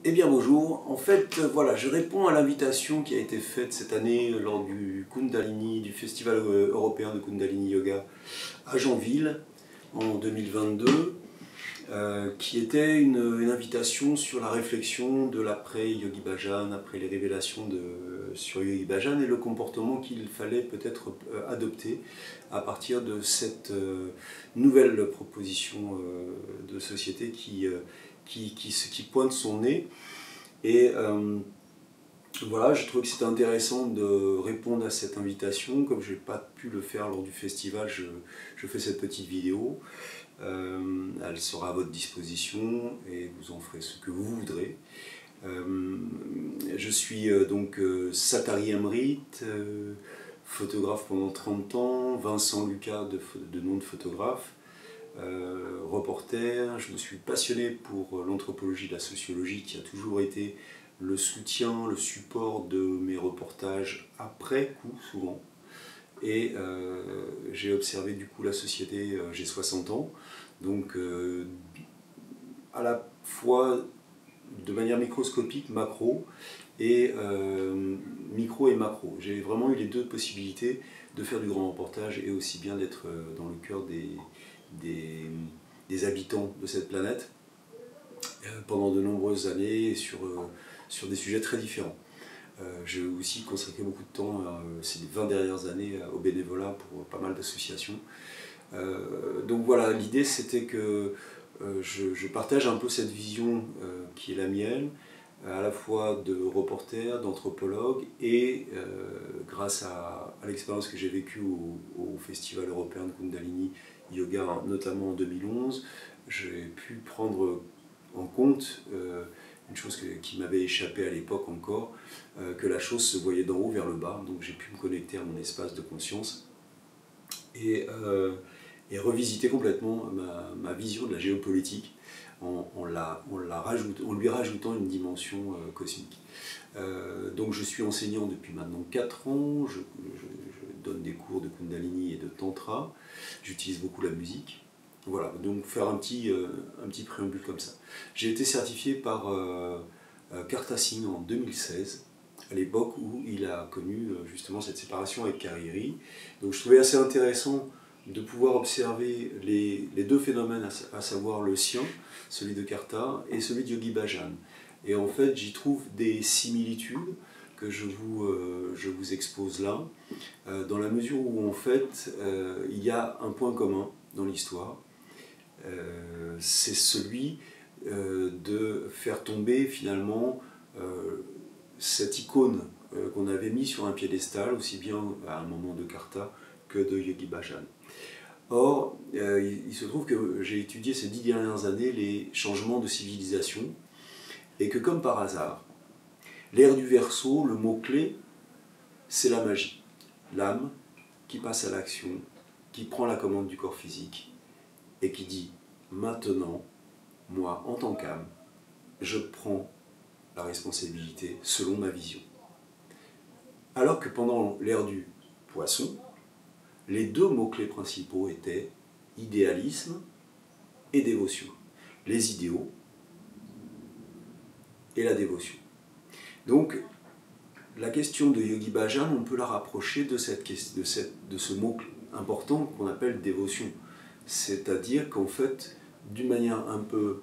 Eh bien bonjour, en fait voilà, je réponds à l'invitation qui a été faite cette année lors du Kundalini, du Festival européen de Kundalini Yoga à Janville en 2022, qui était une invitation sur la réflexion de l'après Yogi Bhajan, après les révélations sur Yogi Bhajan et le comportement qu'il fallait peut-être adopter à partir de cette nouvelle proposition de société qui pointe son nez. Et voilà, je trouvais que c'était intéressant de répondre à cette invitation. Comme je n'ai pas pu le faire lors du festival, je fais cette petite vidéo. Elle sera à votre disposition et vous en ferez ce que vous voudrez. Je suis donc Satari Amrit, photographe pendant 30 ans, Vincent Lucas de nom de photographe. Reporter, je me suis passionné pour l'anthropologie et la sociologie qui a toujours été le soutien, le support de mes reportages après coup souvent. Et j'ai observé du coup la société, j'ai 60 ans, donc à la fois de manière microscopique, macro, et micro et macro. J'ai vraiment eu les deux possibilités de faire du grand reportage et aussi bien d'être dans le cœur des habitants de cette planète pendant de nombreuses années sur des sujets très différents. J'ai aussi consacré beaucoup de temps ces 20 dernières années au bénévolat pour pas mal d'associations. Donc voilà, l'idée c'était que je partage un peu cette vision qui est la mienne, à la fois de reporter, d'anthropologue, et grâce à l'expérience que j'ai vécue au Festival européen de Kundalini Yoga, notamment en 2011, j'ai pu prendre en compte une chose qui m'avait échappé à l'époque encore, que la chose se voyait d'en haut vers le bas, donc j'ai pu me connecter à mon espace de conscience et revisiter complètement ma vision de la géopolitique en lui rajoutant une dimension cosmique. Donc je suis enseignant depuis maintenant 4 ans, je donne des cours de Kundalini et de Tantra, j'utilise beaucoup la musique. Voilà, donc faire un petit préambule comme ça. J'ai été certifié par Karta Singh en 2016, à l'époque où il a connu justement cette séparation avec Kariri. Donc je trouvais assez intéressant de pouvoir observer les deux phénomènes, à savoir le sien, celui de Karta, et celui de Yogi Bhajan. Et en fait, j'y trouve des similitudes que je vous expose là, dans la mesure où en fait, il y a un point commun dans l'histoire, c'est celui de faire tomber finalement cette icône qu'on avait mis sur un piédestal, aussi bien à un moment de Karta que de Yogi Bhajan. Or, il se trouve que j'ai étudié ces 10 dernières années les changements de civilisation, et que comme par hasard, l'ère du Verseau, le mot-clé, c'est la magie. L'âme qui passe à l'action, qui prend la commande du corps physique, et qui dit « Maintenant, moi, en tant qu'âme, je prends la responsabilité selon ma vision ». Alors que pendant l'ère du Poisson, les deux mots-clés principaux étaient idéalisme et dévotion. Les idéaux et la dévotion. Donc, la question de Yogi Bhajan, on peut la rapprocher de ce mot important qu'on appelle dévotion. C'est-à-dire qu'en fait, d'une manière un peu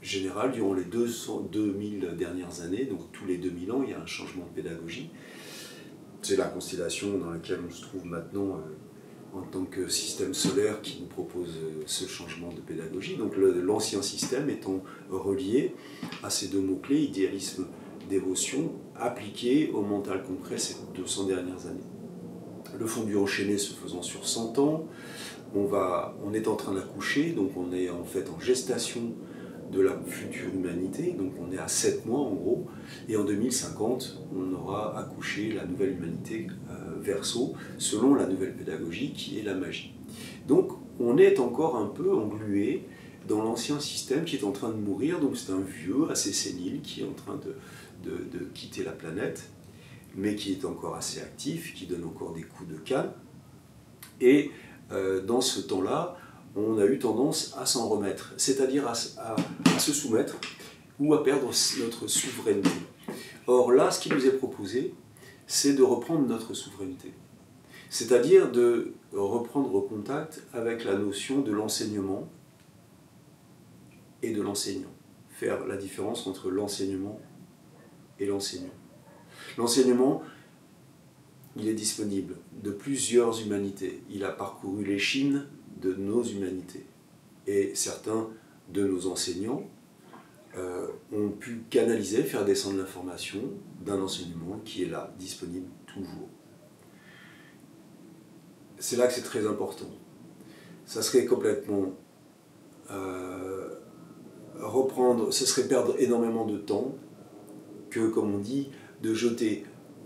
générale, durant les 2000 dernières années, donc tous les 2000 ans, il y a un changement de pédagogie. C'est la constellation dans laquelle on se trouve maintenant en tant que système solaire qui nous propose ce changement de pédagogie. Donc l'ancien système étant relié à ces deux mots-clés, idéalisme, dévotion, appliqués au mental concret ces 200 dernières années. Le fondu enchaîné se faisant sur 100 ans, on est en train d'accoucher, donc on est en fait en gestation de la future humanité, donc on est à 7 mois en gros, et en 2050, on aura accouché la nouvelle humanité Verseau, selon la nouvelle pédagogie qui est la magie. Donc on est encore un peu englué dans l'ancien système qui est en train de mourir, donc c'est un vieux assez sénile qui est en train de quitter la planète, mais qui est encore assez actif, qui donne encore des coups de canne, et dans ce temps-là, on a eu tendance à s'en remettre, c'est-à-dire à se soumettre ou à perdre notre souveraineté. Or là, ce qui nous est proposé, c'est de reprendre notre souveraineté. C'est-à-dire de reprendre contact avec la notion de l'enseignement et de l'enseignant. Faire la différence entre l'enseignement et l'enseignant. L'enseignement, il est disponible de plusieurs humanités. Il a parcouru les chines de nos humanités. Et certains de nos enseignants ont pu canaliser, faire descendre l'information d'un enseignement qui est là, disponible toujours. C'est là que c'est très important. Ça serait complètement reprendre, ce serait perdre énormément de temps que, comme on dit, de jeter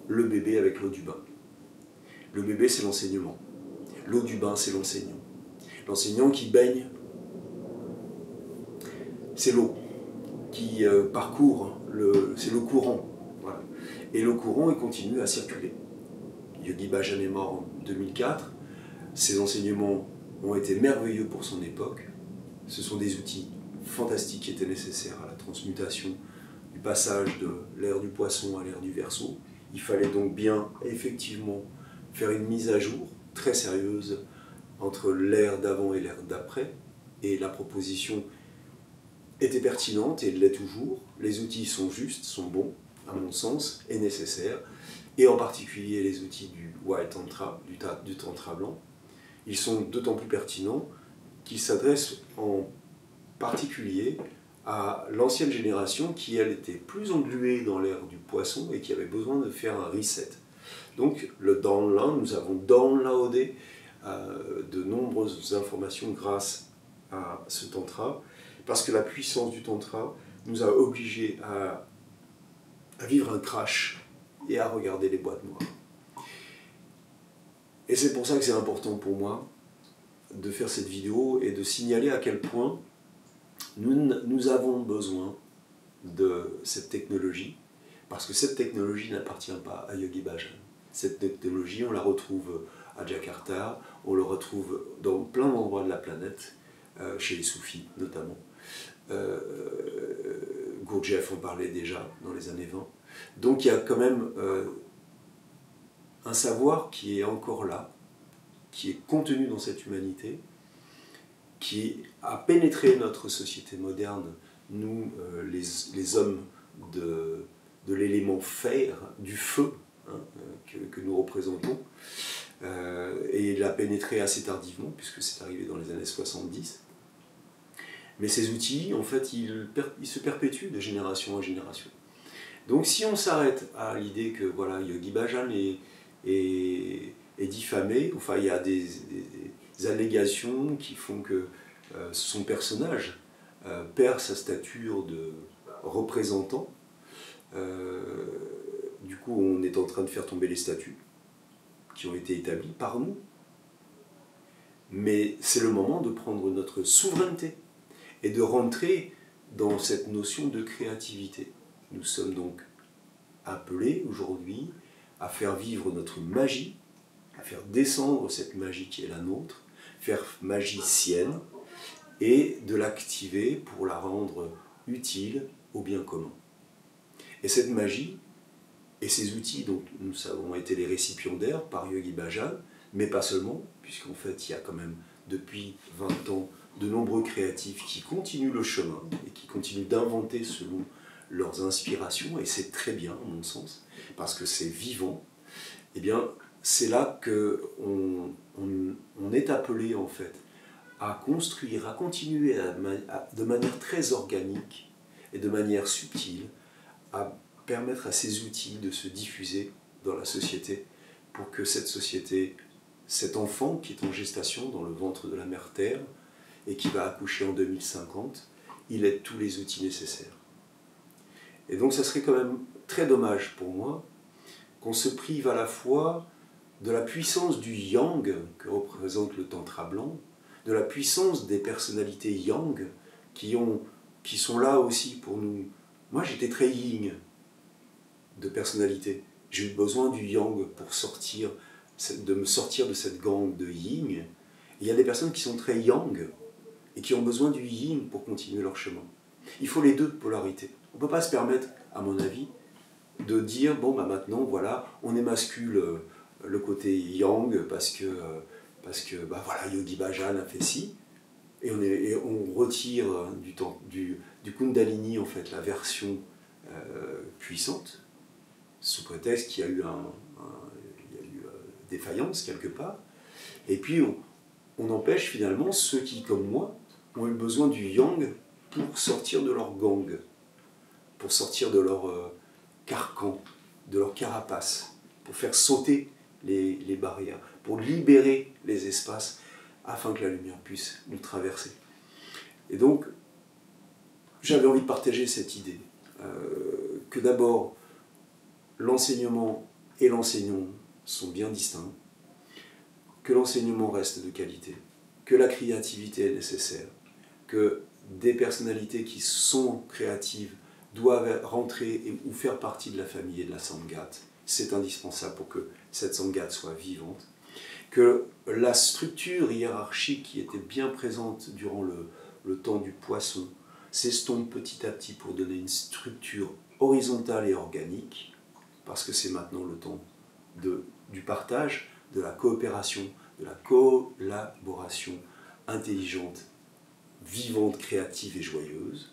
le bébé avec l'eau du bain. Le bébé, c'est l'enseignement. L'eau du bain, c'est l'enseignant. L'enseignant qui baigne, c'est l'eau qui parcourt, c'est le courant. Voilà. Et le courant, il continue à circuler. Yogi Bhajan est mort en 2004. Ses enseignements ont été merveilleux pour son époque. Ce sont des outils fantastiques qui étaient nécessaires à la transmutation du passage de l'ère du poisson à l'ère du Verseau. Il fallait donc bien, effectivement, faire une mise à jour très sérieuse entre l'ère d'avant et l'ère d'après. Et la proposition était pertinente et l'est toujours. Les outils sont justes, sont bons, à mon sens, et nécessaires. Et en particulier les outils du White Tantra, du Tantra blanc. Ils sont d'autant plus pertinents qu'ils s'adressent en particulier à l'ancienne génération qui, elle, était plus engluée dans l'ère du poisson et qui avait besoin de faire un reset. Donc, dans l'un, nous avons downloadé de nombreuses informations grâce à ce tantra, parce que la puissance du tantra nous a obligés à vivre un crash et à regarder les boîtes noires. Et c'est pour ça que c'est important pour moi de faire cette vidéo et de signaler à quel point nous avons besoin de cette technologie, parce que cette technologie n'appartient pas à Yogi Bhajan. Cette technologie, on la retrouve à Jakarta, on la retrouve dans plein d'endroits de la planète, chez les soufis notamment. Gurdjieff en parlait déjà dans les années 20. Donc il y a quand même un savoir qui est encore là, qui est contenu dans cette humanité, qui a pénétré notre société moderne, nous, les hommes de l'élément fer, du feu, hein, que nous représentons, et il a pénétré assez tardivement, puisque c'est arrivé dans les années 70. Mais ces outils, en fait, ils se perpétuent de génération en génération. Donc si on s'arrête à l'idée que voilà, Yogi Bhajan est diffamé, enfin il y a des allégations qui font que son personnage perd sa stature de représentant, du coup on est en train de faire tomber les statuts qui ont été établis par nous. Mais c'est le moment de prendre notre souveraineté et de rentrer dans cette notion de créativité. Nous sommes donc appelés aujourd'hui à faire vivre notre magie, à faire descendre cette magie qui est la nôtre, faire magicienne, et de l'activer pour la rendre utile au bien commun. Et cette magie, et ces outils dont nous avons été les récipiendaires par Yogi Bhajan, mais pas seulement, puisqu'en fait il y a quand même depuis 20 ans de nombreux créatifs qui continuent le chemin et qui continuent d'inventer selon leurs inspirations, et c'est très bien à mon sens, parce que c'est vivant. Eh bien, c'est là qu'on est appelé en fait à construire, à continuer de manière très organique et de manière subtile, à permettre à ces outils de se diffuser dans la société pour que cette société, cet enfant qui est en gestation dans le ventre de la mère Terre et qui va accoucher en 2050, il ait tous les outils nécessaires. Et donc ça serait quand même très dommage pour moi qu'on se prive à la fois de la puissance du yang que représente le tantra blanc, de la puissance des personnalités yang qui sont là aussi pour nous. Moi j'étais très yin de personnalité. J'ai eu besoin du yang pour me sortir de cette gangue de yin. Et il y a des personnes qui sont très yang et qui ont besoin du yin pour continuer leur chemin. Il faut les deux polarités. On ne peut pas se permettre, à mon avis, de dire, bon, bah maintenant, voilà, on émascule le côté yang parce que bah, voilà, Yogi Bhajan a fait ci, et on retire du Kundalini, en fait, la version puissante, sous prétexte qu'il y a eu, défaillance quelque part, et puis on empêche finalement ceux qui, comme moi, ont eu besoin du yang pour sortir de leur gang, pour sortir de leur carcan, de leur carapace, pour faire sauter les barrières, pour libérer les espaces afin que la lumière puisse nous traverser. Et donc, j'avais envie de partager cette idée, que d'abord, l'enseignement et l'enseignant sont bien distincts, que l'enseignement reste de qualité, que la créativité est nécessaire, que des personnalités qui sont créatives doivent rentrer ou faire partie de la famille et de la Sangat. C'est indispensable pour que cette Sangat soit vivante. Que la structure hiérarchique qui était bien présente durant le temps du poisson s'estompe petit à petit pour donner une structure horizontale et organique, parce que c'est maintenant le temps du partage, de la coopération, de la collaboration intelligente, vivante, créative et joyeuse.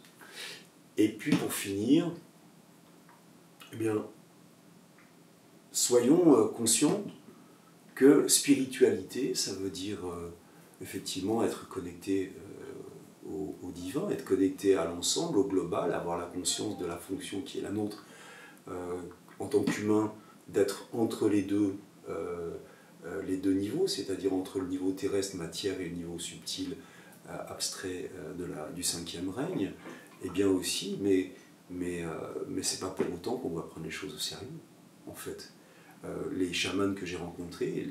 Et puis pour finir, eh bien, soyons conscients que spiritualité, ça veut dire effectivement être connecté au divin, être connecté à l'ensemble, au global, avoir la conscience de la fonction qui est la nôtre en tant qu'humain, d'être entre les deux niveaux, c'est-à-dire entre le niveau terrestre, matière, et le niveau subtil, abstrait du cinquième règne, et bien aussi, mais c'est pas pour autant qu'on doit prendre les choses au sérieux, en fait. Les chamans que j'ai rencontrés,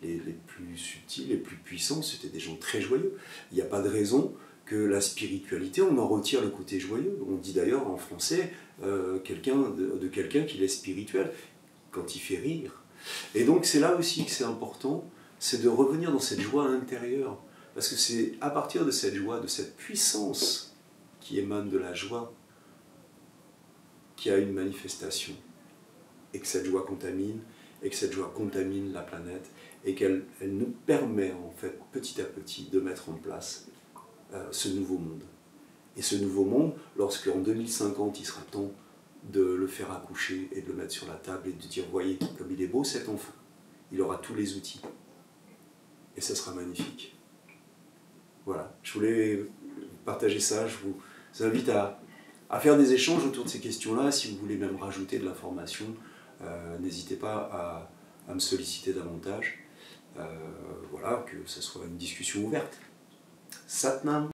les plus subtils, les plus puissants, c'était des gens très joyeux. Il n'y a pas de raison que la spiritualité, on en retire le côté joyeux. On dit d'ailleurs en français de quelqu'un qu'il est spirituel, quand il fait rire. Et donc c'est là aussi que c'est important, c'est de revenir dans cette joie intérieure. Parce que c'est à partir de cette joie, de cette puissance qui émane de la joie, qu'il y a une manifestation. Et que cette joie contamine, et que cette joie contamine la planète, et qu'elle nous permet en fait petit à petit de mettre en place ce nouveau monde. Et ce nouveau monde, lorsqu'en 2050 il sera temps de le faire accoucher et de le mettre sur la table et de dire, voyez comme il est beau cet enfant, il aura tous les outils. Et ça sera magnifique. Voilà, je voulais partager ça, je vous invite à faire des échanges autour de ces questions-là. Si vous voulez même rajouter de l'information, n'hésitez pas à me solliciter davantage. Voilà, que ce soit une discussion ouverte. Satnam.